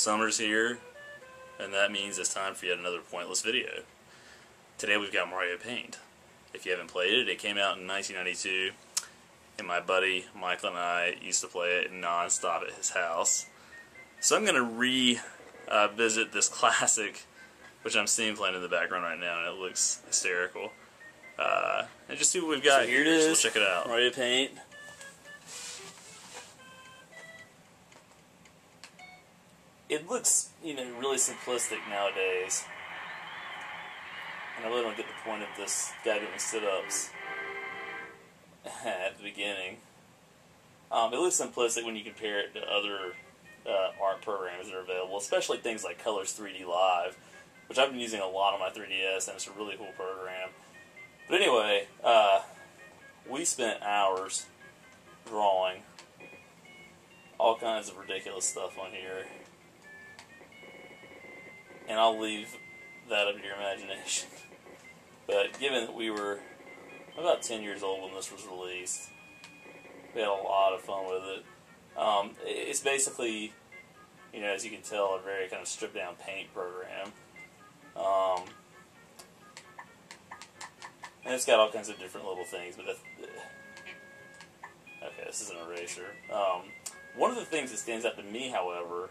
Summer's here, and that means it's time for yet another pointless video. Today we've got Mario Paint. If you haven't played it, it came out in 1992, and my buddy Michael and I used to play it non-stop at his house. So I'm going to revisit this classic, which I'm seeing playing in the background right now, and it looks hysterical. And just see what we've got. So here it is. So we'll check it out. Mario Paint. It looks, really simplistic nowadays. And I really don't get the point of this guy doing sit-ups at the beginning. It looks simplistic when you compare it to other art programs that are available, especially things like Colors 3D Live, which I've been using a lot on my 3DS, and it's a really cool program. But anyway, we spent hours drawing all kinds of ridiculous stuff on here. And I'll leave that up to your imagination. But given that we were about 10 years old when this was released, we had a lot of fun with it. It's basically, as you can tell, a very kind of stripped down paint program. And it's got all kinds of different little things. But okay, this is an eraser. One of the things that stands out to me, however,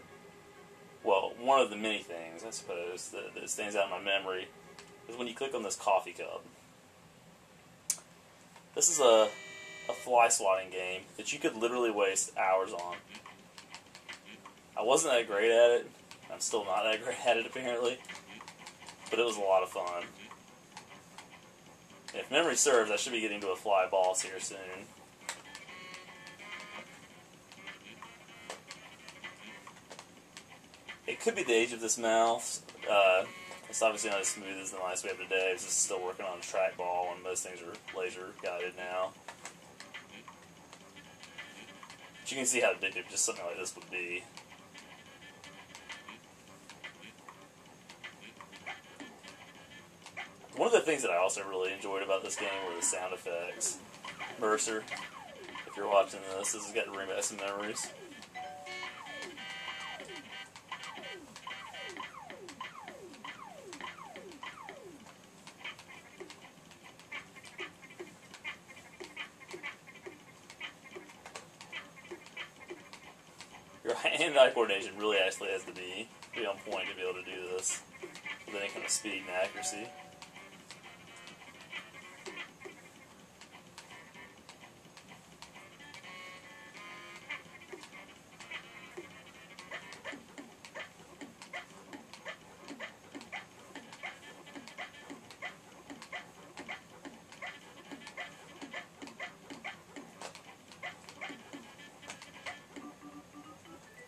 well, one of the many things, I suppose, that stands out in my memory is when you click on this coffee cup. This is a fly swatting game that you could literally waste hours on. I wasn't that great at it. I'm still not that great at it, apparently. But it was a lot of fun. If memory serves, I should be getting to a fly boss here soon. It could be the age of this mouse. It's obviously not as smooth as the mice we have today. This is still working on a trackball, and most things are laser guided now. But you can see how addictive just something like this would be. One of the things that I also really enjoyed about this game were the sound effects. Mercer, if you're watching this has got to bring back some memories. Your hand-eye coordination really actually has to be on point to be able to do this with any kind of speed and accuracy.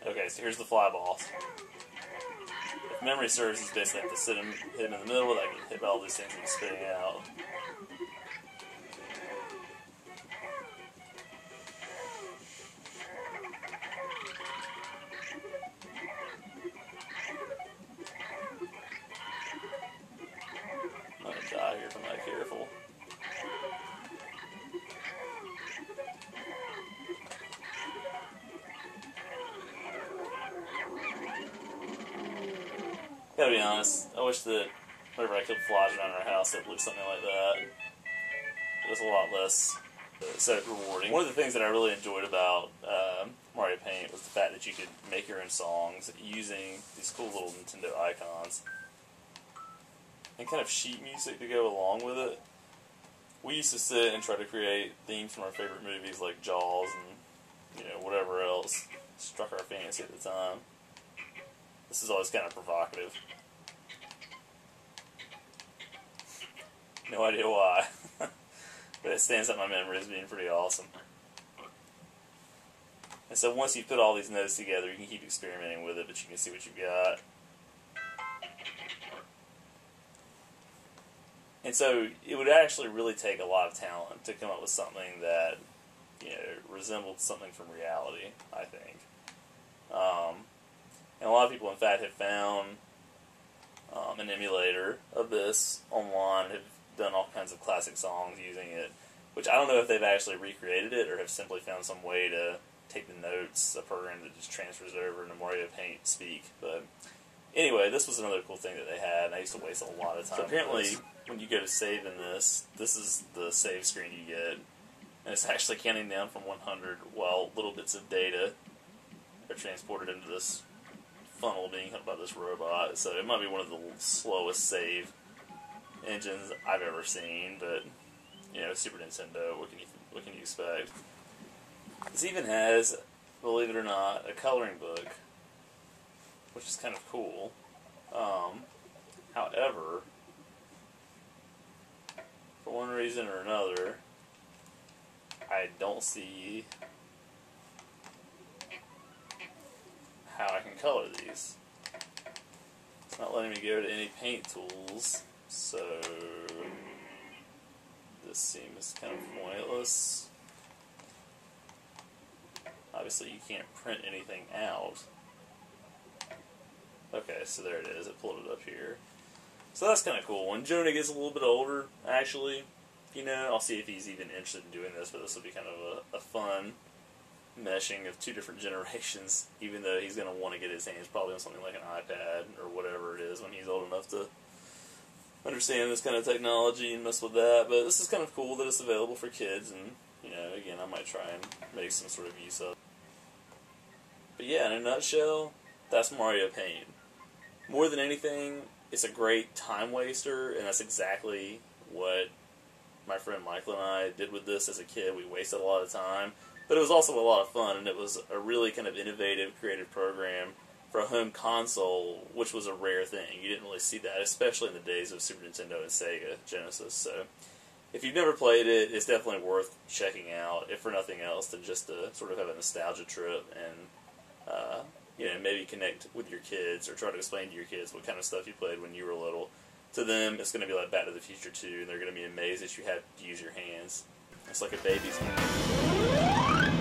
Okay, so here's the fly boss. If memory serves, he's basically have to hit him in the middle, I can hit all these things and he's spitting out. I'm gonna die here if I'm not careful. Gotta be honest, I wish that whenever I killed flies around our house it looked something like that. It was a lot less rewarding. One of the things that I really enjoyed about Mario Paint was the fact that you could make your own songs using these cool little Nintendo icons. And kind of sheet music to go along with it. We used to sit and try to create themes from our favorite movies like Jaws and whatever else struck our fancy at the time. This is always kind of provocative. No idea why. But it stands out in my memory as being pretty awesome. And so once you put all these notes together, you can keep experimenting with it, but you can see what you've got. And so it would actually really take a lot of talent to come up with something that, resembled something from reality, I think. And a lot of people, in fact, have found an emulator of this online, have done all kinds of classic songs using it, which I don't know if they've actually recreated it or have simply found some way to take the notes, a program that just transfers over into Mario Paint speak. But anyway, this was another cool thing that they had, and I used to waste a lot of time. So apparently, when you go to save in this is the save screen you get, and it's actually counting down from 100 while little bits of data are transported into this funnel being held by this robot. So it might be one of the slowest save engines I've ever seen, but you know, Super Nintendo, what can you expect? This even has, believe it or not, a coloring book, which is kind of cool. However, for one reason or another, I don't see how I can color these. It's not letting me go to any paint tools, so this seems kind of pointless. Obviously you can't print anything out. Okay, so there it is. It pulled it up here. So that's kind of cool. When Jonah gets a little bit older, actually, you know, I'll see if he's even interested in doing this, but this will be kind of a fun meshing of two different generations, even though he's going to want to get his hands probably on something like an iPad or whatever it is when he's old enough to understand this kind of technology and mess with that. But this is kind of cool that it's available for kids, and, you know, again, I might try and make some sort of use of it. But yeah, in a nutshell, that's Mario Paint. More than anything, it's a great time waster, and that's exactly what my friend Michael and I did with this as a kid. We wasted a lot of time, but it was also a lot of fun, and it was a really kind of innovative, creative program for a home console, which was a rare thing. You didn't really see that, especially in the days of Super Nintendo and Sega Genesis. So if you've never played it, it's definitely worth checking out, if for nothing else than just to sort of have a nostalgia trip and you know, maybe connect with your kids or try to explain to your kids what kind of stuff you played when you were little. To them, it's going to be like Back to the Future 2, and they're going to be amazed that you have to use your hands. It's like a baby's hand.